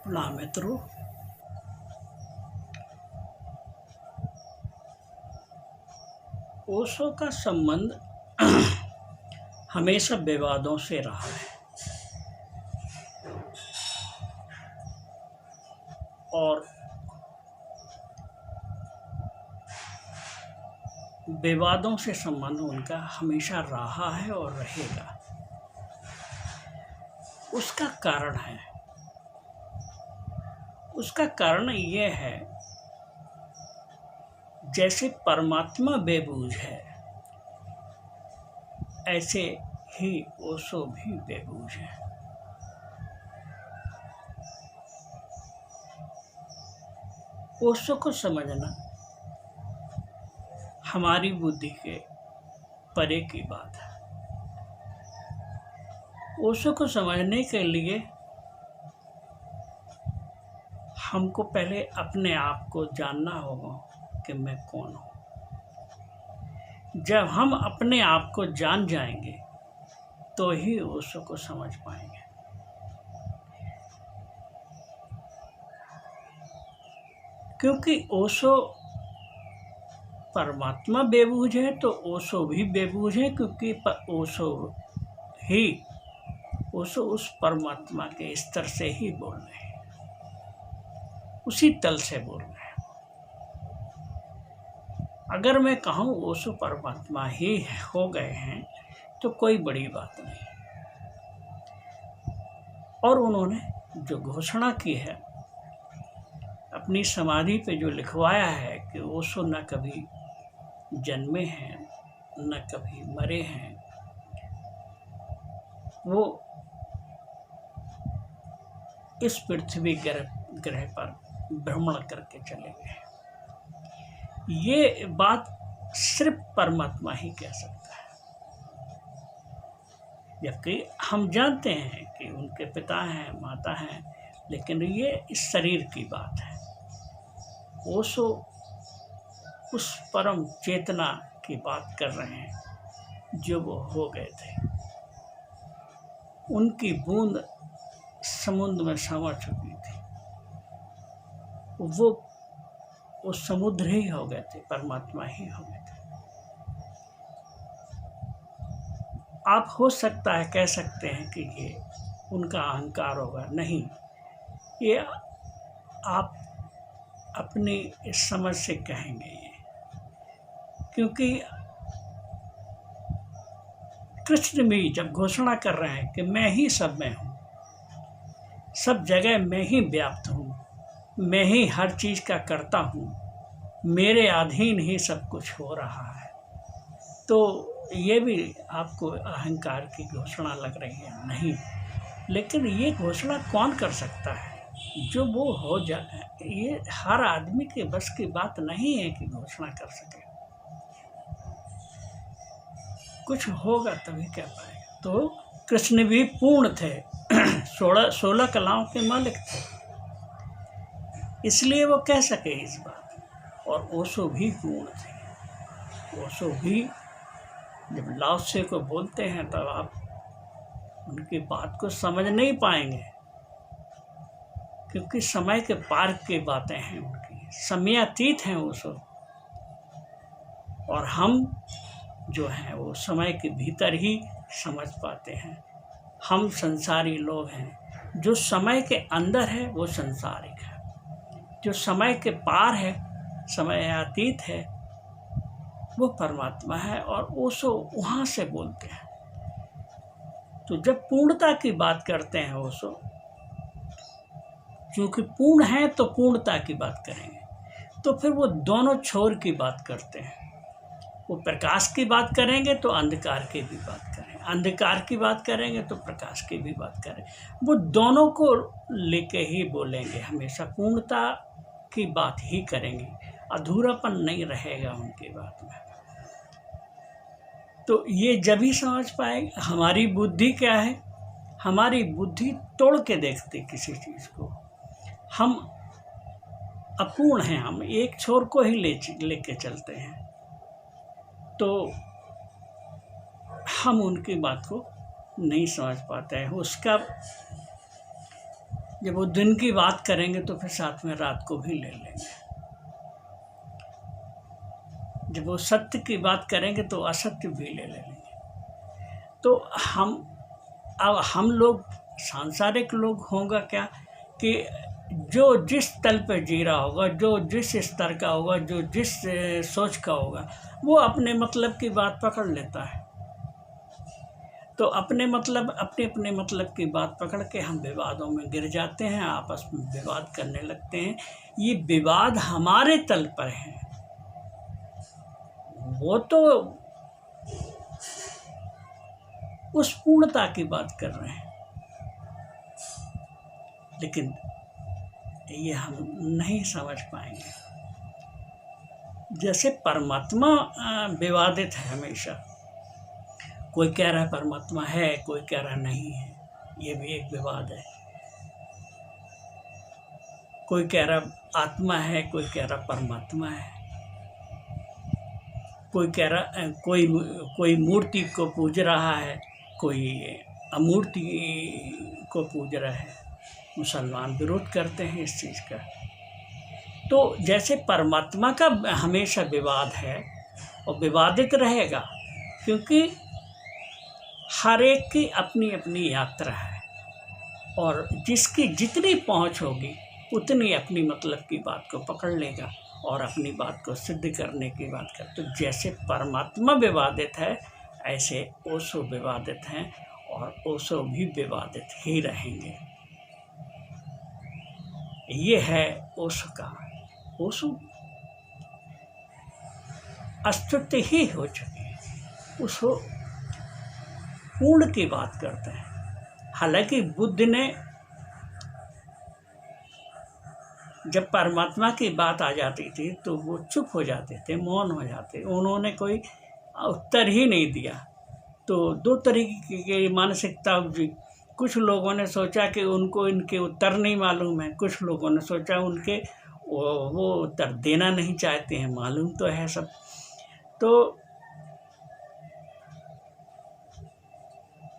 प्रणाम मित्रों। ओशो का संबंध हमेशा विवादों से रहा है और विवादों से संबंध उनका हमेशा रहा है और रहेगा। उसका कारण यह है, जैसे परमात्मा बेबूझ है ऐसे ही ओशो भी बेबूझ है। ओशो को समझना हमारी बुद्धि के परे की बात है। ओशो को समझने के लिए हमको पहले अपने आप को जानना होगा कि मैं कौन हूँ। जब हम अपने आप को जान जाएंगे तो ही ओशो को समझ पाएंगे। क्योंकि ओशो परमात्मा बेबूझ है तो ओशो भी बेबूझ है, क्योंकि ओशो उस परमात्मा के स्तर से ही बोल रहे हैं, उसी तल से बोल रहे हैं। अगर मैं कहूँ ओशो परमात्मा ही हो गए हैं तो कोई बड़ी बात नहीं। और उन्होंने जो घोषणा की है, अपनी समाधि पे जो लिखवाया है कि ओशो न कभी जन्मे हैं न कभी मरे हैं, वो इस पृथ्वी ग्रह पर भ्रमण करके चले गए। ये बात सिर्फ परमात्मा ही कह सकता है, जबकि हम जानते हैं कि उनके पिता हैं, माता हैं, लेकिन ये इस शरीर की बात है। ओशो उस परम चेतना की बात कर रहे हैं जो वो हो गए थे। उनकी बूंद समुद्र में समा चुकी थी, वो समुद्र ही हो गए थे, परमात्मा ही हो गए थे। आप हो सकता है कह सकते हैं कि ये उनका अहंकार होगा, नहीं, ये आप अपनी समझ से कहेंगे ये, क्योंकि कृष्ण भी जब घोषणा कर रहे हैं कि मैं ही सब में हूँ, सब जगह मैं ही व्याप्त हूँ, मैं ही हर चीज़ का करता हूँ, मेरे अधीन ही सब कुछ हो रहा है, तो ये भी आपको अहंकार की घोषणा लग रही है? नहीं। लेकिन ये घोषणा कौन कर सकता है? जो वो हो जाए। ये हर आदमी के बस की बात नहीं है कि घोषणा कर सके। कुछ होगा तभी कह पाएगा। तो कृष्ण भी पूर्ण थे, 16 कलाओं के मालिक थे, इसलिए वो कह सके इस बात। और ओशो भी पूर्ण थे। ओशो भी जब लाओ त्से को बोलते हैं तब आप उनकी बात को समझ नहीं पाएंगे, क्योंकि समय के पार की बातें हैं उनकी, समयातीत हैं ओशो। और हम जो हैं वो समय के भीतर ही समझ पाते हैं। हम संसारी लोग हैं। जो समय के अंदर है वो संसारिक है, जो समय के पार है, समयातीत है, वो परमात्मा है। और ओशो वहाँ से बोलते हैं। तो जब पूर्णता की बात करते हैं ओशो, क्योंकि पूर्ण है तो पूर्णता की बात करेंगे, तो फिर वो दोनों छोर की बात करते हैं। वो प्रकाश की बात करेंगे तो अंधकार की भी बात करें, अंधकार की बात करेंगे तो प्रकाश की भी बात करें। वो दोनों को लेके ही बोलेंगे, हमेशा पूर्णता की बात ही करेंगे, अधूरापन नहीं रहेगा उनकी बात में। तो ये जब ही समझ पाएंगे। हमारी बुद्धि क्या है? हमारी बुद्धि तोड़ के देखती किसी चीज़ को। हम अपूर्ण हैं, हम एक छोर को ही लेके चलते हैं, तो हम उनकी बात को नहीं समझ पाते हैं। उसका जब वो दिन की बात करेंगे तो फिर साथ में रात को भी ले लेंगे। जब वो सत्य की बात करेंगे तो असत्य भी ले लेंगे। तो हम लोग सांसारिक लोग होगा क्या कि जो जिस तल पे जी रहा होगा, जो जिस स्तर का होगा, जो जिस सोच का होगा, वो अपने मतलब की बात पकड़ लेता है। तो अपने अपने मतलब की बात पकड़ के हम विवादों में गिर जाते हैं, आपस में विवाद करने लगते हैं। ये विवाद हमारे तल पर हैं, वो तो उस पूर्णता की बात कर रहे हैं, लेकिन ये हम नहीं समझ पाएंगे। जैसे परमात्मा विवादित है हमेशा, कोई कह रहा है परमात्मा है, कोई कह रहा नहीं है, ये भी एक विवाद है। कोई कह रहा आत्मा है, कोई कह रहा परमात्मा है, कोई कह रहा कोई मूर्ति को पूज रहा है, कोई अमूर्ति को पूज रहा है। मुसलमान विरोध करते हैं इस चीज़ का। तो जैसे परमात्मा का हमेशा विवाद है और विवादित रहेगा, क्योंकि हर एक की अपनी अपनी यात्रा है और जिसकी जितनी पहुंच होगी उतनी अपनी मतलब की बात को पकड़ लेगा और अपनी बात को सिद्ध करने की बात कर। तो जैसे परमात्मा विवादित है, ऐसे ओशो विवादित हैं और ओशो भी विवादित ही रहेंगे। ये है ओशो का। ओशो अस्तित्व ही हो चुके हैं, ओशो पूर्ण की बात करते हैं। हालांकि बुद्ध ने जब परमात्मा की बात आ जाती थी तो वो चुप हो जाते थे, मौन हो जाते, उन्होंने कोई उत्तर ही नहीं दिया। तो दो तरीके की मानसिकता। कुछ लोगों ने सोचा कि उनको इनके उत्तर नहीं मालूम है, कुछ लोगों ने सोचा उनके वो उत्तर देना नहीं चाहते हैं, मालूम तो है सब। तो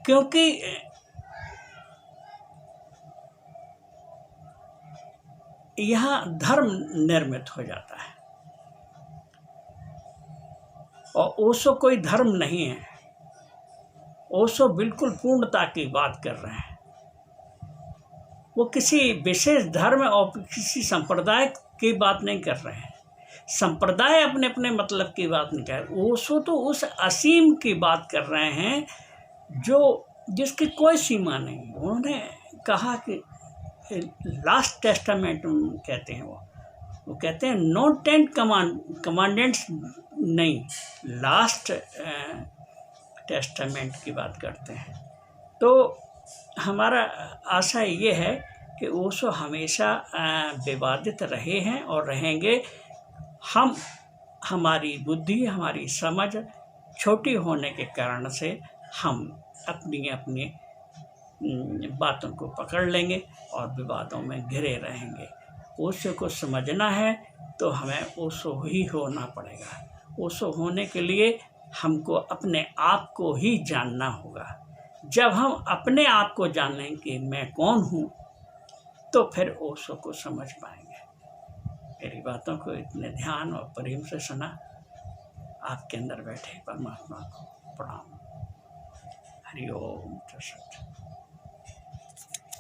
क्योंकि यहाँ धर्म निर्मित हो जाता है और ओशो कोई धर्म नहीं है। ओशो बिल्कुल पूर्णता की बात कर रहे हैं। वो किसी विशेष धर्म और किसी संप्रदाय की बात नहीं कर रहे हैं। संप्रदाय अपने अपने मतलब की बात नहीं कर रहे। ओशो तो उस असीम की बात कर रहे हैं जो जिसकी कोई सीमा नहीं। उन्होंने कहा कि लास्ट टेस्टामेंट कहते हैं, वो कहते हैं नो 10 कमांडेंट्स नहीं, लास्ट टेस्टामेंट की बात करते हैं। तो हमारा आशा ये है कि ओशो हमेशा विवादित रहे हैं और रहेंगे। हमारी बुद्धि, हमारी समझ छोटी होने के कारण से हम अपनी बातों को पकड़ लेंगे और विवादों में घिरे रहेंगे। ओशो को समझना है तो हमें ओशो ही होना पड़ेगा। ओशो होने के लिए हमको अपने आप को ही जानना होगा। जब हम अपने आप को जान लेंगे कि मैं कौन हूँ, तो फिर ओशो को समझ पाएंगे। मेरी बातों को इतने ध्यान और प्रेम से सुना। आपके अंदर बैठे परमात्मा को प्रणाम। हरि ओम।